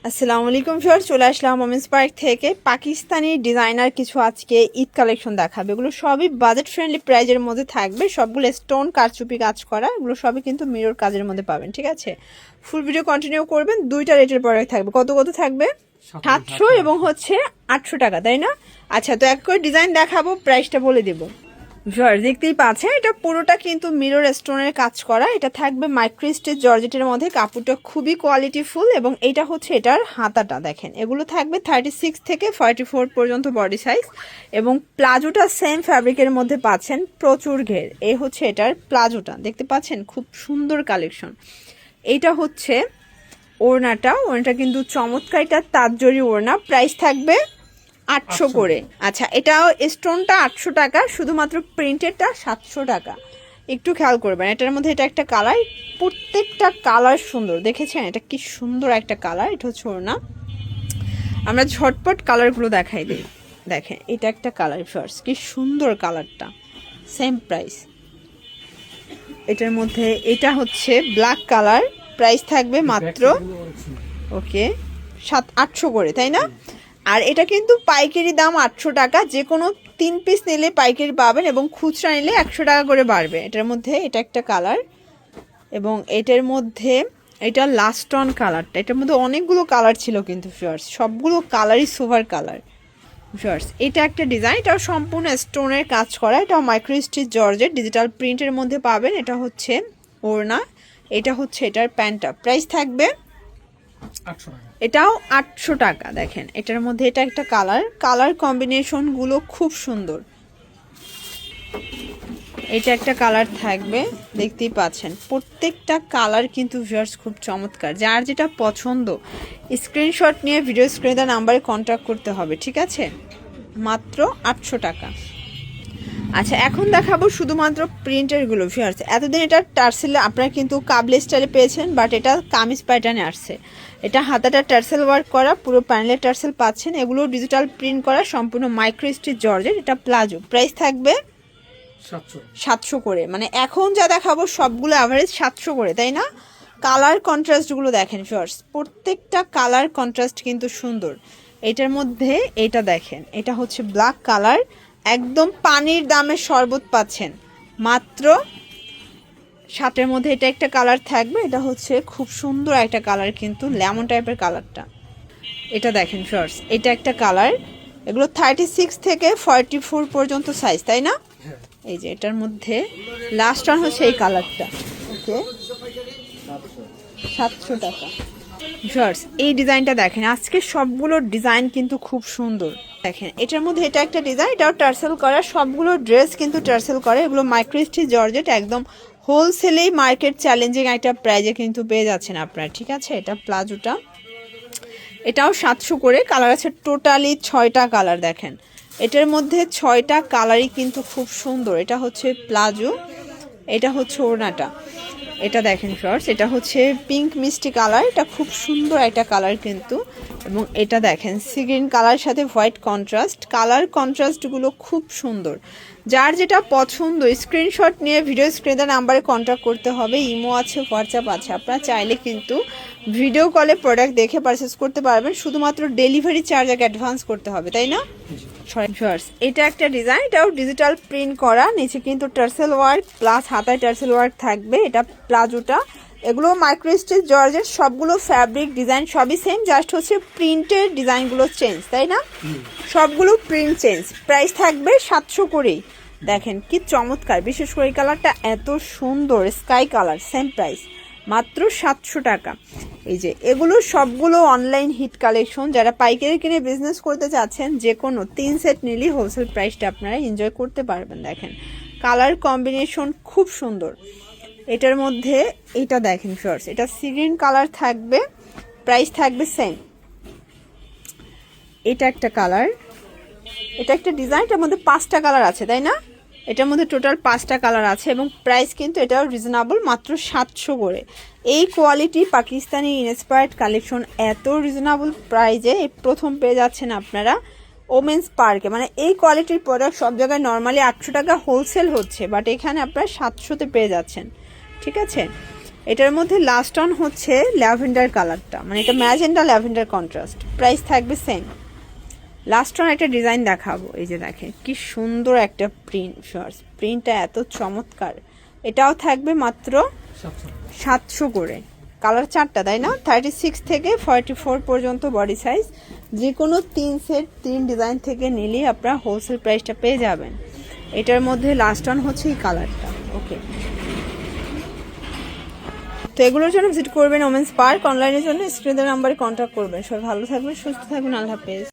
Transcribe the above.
আসসালামু আলাইকুম স্যার, চলে আসলাম ওমেন্স পার্ক থেকে। পাকিস্তানি ডিজাইনার কিছু আজকে ঈদ কালেকশন দেখাবে। এগুলো সবই বাজেট ফ্রেন্ডলি প্রাইজের মধ্যে থাকবে। সবগুলো স্টোন কারচুপি কাজ করা, এগুলো সবই কিন্তু মিরর কাজের মধ্যে পাবেন। ঠিক আছে, ফুল ভিডিও কন্টিনিউ করবেন। দুইটা রেটের প্রোডাক্ট থাকবে। কত কত থাকবে? 700 এবং হচ্ছে 800 টাকা, তাই না? আচ্ছা, তো এক করে ডিজাইন দেখাবো, প্রাইসটা বলে দেবো। দেখতেই পাচ্ছেন, এটা পুরোটা কিন্তু মিরর স্টোনের কাজ করা। এটা থাকবে মাইক্রো স্টিচ জর্জেটের মধ্যে। কাপড়টা খুবই কোয়ালিটিফুল এবং এটা হচ্ছে এটার হাতাটা দেখেন। এগুলো থাকবে 36 থেকে 44 পর্যন্ত বডি সাইজ এবং প্লাজোটা সেম ফ্যাব্রিকের মধ্যে পাচ্ছেন, প্রচুর ঘের। এই হচ্ছে এটার প্লাজোটা, দেখতে পাচ্ছেন খুব সুন্দর কালেকশন। এইটা হচ্ছে ওড়নাটা কিন্তু চমৎকার। এটা তাঁতজরি ওড়না, প্রাইস থাকবে 800 করে। আচ্ছা, এটাও স্টোনটা 800 টাকা, শুধুমাত্র প্রিন্টেডটা 700 টাকা। একটু খেয়াল করবেন, এটার মধ্যে এটা একটা কালার, প্রত্যেকটা কালার সুন্দর। দেখেছেন এটা কি সুন্দর একটা কালার। এটা হচ্ছে ওড়না। আমরা ঝটপট কালারগুলো দেখাই দিই। দেখেন এটা একটা কালার, ফার্স্ট কি সুন্দর কালারটা। Same price. এটার মধ্যে এটা হচ্ছে ব্ল্যাক কালার, প্রাইস থাকবে মাত্র ওকে 800 করে, তাই না? আর এটা কিন্তু পাইকারি দাম 800 টাকা। যে কোনো 3 পিস নিলে পাইকারি পাবেন এবং খুচরা নিলে 100 টাকা করে বাড়বে। এটার মধ্যে এটা একটা কালার এবং এটার মধ্যে এটা লাস্ট অন কালারটা। এটার মধ্যে অনেকগুলো কালার ছিল কিন্তু ফিয়ার্স, সবগুলো কালারই সোভার কালার ফিয়ার্স। এটা একটা ডিজাইন, এটাও সম্পূর্ণ স্টোনের কাজ করা। এটাও মাইক্রো স্টিচ জর্জেট ডিজিটাল প্রিন্টের মধ্যে পাবেন। এটা হচ্ছে ওড়না, এটা হচ্ছে এটার প্যান্টটা। প্রাইস থাকবে 800 টাকা। এটাও 800 টাকা। দেখেন এটার মধ্যে এটা একটা কালার কম্বিনেশনগুলো খুব সুন্দর। এটা একটা কালার থাকবে, দেখতেই পাচ্ছেন প্রত্যেকটা কালার কিন্তু ভিউয়ার্স খুব চমৎকার। যার যেটা পছন্দ স্ক্রিনশট নিয়ে ভিডিও স্ক্রিনে দেওয়া নাম্বারে কন্ট্যাক্ট করতে হবে। ঠিক আছে, মাত্র 800 টাকা। আচ্ছা, এখন দেখাবো শুধুমাত্র প্রিন্টেরগুলো ভিউয়ার্স। এতদিন এটা টার্সেলে আপনারা কিন্তু কাবলে স্টাইলে পেয়েছেন, বাট এটা কামিজ প্যাটার্নে আসছে। এটা হাতাটা টার্সেল ওয়ার্ক করা, পুরো প্যানেলে টার্সেল পাচ্ছেন। এগুলো ডিজিটাল প্রিন্ট করা, সম্পূর্ণ মাইক্রো স্টিচ জর্জেট। এটা প্লাজো, প্রাইস থাকবে 700 করে। মানে এখন যা দেখাবো সবগুলো অ্যাভারেজ 700 করে, তাই না? কালার কন্ট্রাস্টগুলো দেখেন ভিউয়ার্স, প্রত্যেকটা কালার কন্ট্রাস্ট কিন্তু সুন্দর। এটার মধ্যে এটা দেখেন, এটা হচ্ছে ব্ল্যাক কালার, একদম পানির দামে শরবত পাচ্ছেন মাত্র 700 মধ্যে। এটা একটা কালার থাকবে, এটা হচ্ছে খুব সুন্দর একটা কালার, কিন্তু লেমন টাইপের কালারটা। এটা দেখেন ফার্স্ট, এটা একটা কালার। এগুলো 36 থেকে 44 পর্যন্ত সাইজ, তাই না? এই যে এটার মধ্যে লাস্ট ওয়ান হচ্ছে এই কালারটা। ওকে, 700 টাকা। ফার্স্ট এই ডিজাইনটা দেখেন, আজকে সবগুলো ডিজাইন কিন্তু খুব সুন্দর। দেখেন এটার মধ্যে এটা একটা ডিজাইন, এটাও টার্সেল করা। সবগুলো ড্রেস কিন্তু টার্সেল করে। এগুলো মাইক্রো স্টিচ জর্জেট, একদম হোলসেলেই মার্কেট চ্যালেঞ্জিং একটা প্রাইজে কিন্তু পেয়ে যাচ্ছেন আপনারা। ঠিক আছে, এটা প্লাজোটা, এটাও 700 করে। কালার আছে টোটালি 6টা কালার। দেখেন এটার মধ্যে 6টা কালারই কিন্তু খুব সুন্দর। এটা হচ্ছে প্লাজো, এটা হচ্ছে ওড়নাটা। এটা দেখেন শর্টস, এটা হচ্ছে পিঙ্ক মিষ্টি কালার, এটা খুব সুন্দর একটা কালার কিন্তু। এবং এটা দেখেন সি গ্রিন কালার সাথে হোয়াইট কন্ট্রাস্ট। কালার কন্ট্রাস্টগুলো খুব সুন্দর। যার যেটা পছন্দ স্ক্রিনশট নিয়ে ভিডিও স্ক্রিনে নাম্বারে কন্ট্যাক্ট করতে হবে। ইমো আছে, হোয়াটসঅ্যাপ আছে। আপনারা চাইলে কিন্তু ভিডিও কলে প্রোডাক্ট দেখে পারচেস করতে পারবেন, শুধুমাত্র ডেলিভারি চার্জ আগে অ্যাডভান্স করতে হবে, তাই না? এটা একটা ডিজাইন, এটাও ডিজিটাল প্রিন্ট করা। নিচে কিন্তু টার্সেল ওয়ার্ক প্লাস হাতায় টার্সেল ওয়ার্ক থাকবে। এটা প্লাজোটা, এগুলো মাইক্রো স্টিচ জর্জেট। সবগুলো ফ্যাব্রিক ডিজাইন সবই সেম, জাস্ট হচ্ছে প্রিন্টের ডিজাইনগুলো চেঞ্জ, তাই না? সবগুলো প্রিন্ট চেঞ্জ। প্রাইস থাকবে 700 করেই। দেখেন কি চমৎকার, বিশেষ করে এই কালারটা এত সুন্দর, স্কাই কালার। সেম প্রাইস, মাত্র 700 টাকা। এই যে এগুলো সবগুলো অনলাইন হিট কালেকশন। যারা পাইকারি কিনে বিজনেস করতে চাচ্ছেন, যে কোনো 3 সেট নিলেই হোলসেল প্রাইসটা আপনারা এনজয় করতে পারবেন। দেখেন কালার কম্বিনেশন খুব সুন্দর। এটার মধ্যে এটা দেখেন শর্টস, এটা সি গ্রিন কালার থাকবে, প্রাইস থাকবে সেম। এটা একটা কালার, এটা একটা ডিজাইন। এটার মধ্যে 5টা কালার আছে, তাই না? এটার মধ্যে টোটাল 5টা কালার আছে এবং প্রাইস কিন্তু এটাও রিজনেবল, মাত্র 700 করে। এই কোয়ালিটি পাকিস্তানি ইন্সপায়ার্ড কালেকশন এত রিজনেবল প্রাইজে প্রথম পেয়ে যাচ্ছেন আপনারা ওমেন্স পার্কে। মানে এই কোয়ালিটির প্রোডাক্ট সব জায়গায় নর্মালি 800 টাকা হোলসেল হচ্ছে, বাট এখানে আপনারা 700তে পেয়ে যাচ্ছেন। ঠিক আছে, এটার মধ্যে লাস্ট অন হচ্ছে ল্যাভেন্ডার কালারটা, মানে এটা ম্যাজেন্ডা ল্যাভেন্ডার কন্ট্রাস্ট, প্রাইস থাকবে সেম। লাস্ট অন একটা ডিজাইন দেখাবো, এই যে দেখেন কি সুন্দর একটা প্রিন্ট, প্রিন্টটা এত চমৎকার। এটাও থাকবে মাত্র 700 করে। কালার 4টা, তাই না? 36 থেকে 44 পর্যন্ত বডি সাইজ। যে কোনো 3 সেট 3 ডিজাইন থেকে নিলেই আপনারা হোলসেল প্রাইসটা পেয়ে যাবেন। এটার মধ্যে লাস্ট অন হচ্ছে এই কালারটা। ওকে, তো এগুলোর জন্য ভিজিট করবেন ওমেন্স পার্ক। অনলাইনের জন্য স্ক্রিনের নাম্বারে কন্ট্যাক্ট করবেন। সবাই ভালো থাকবেন, সুস্থ থাকবেন, আল্লাহ হাফেজ।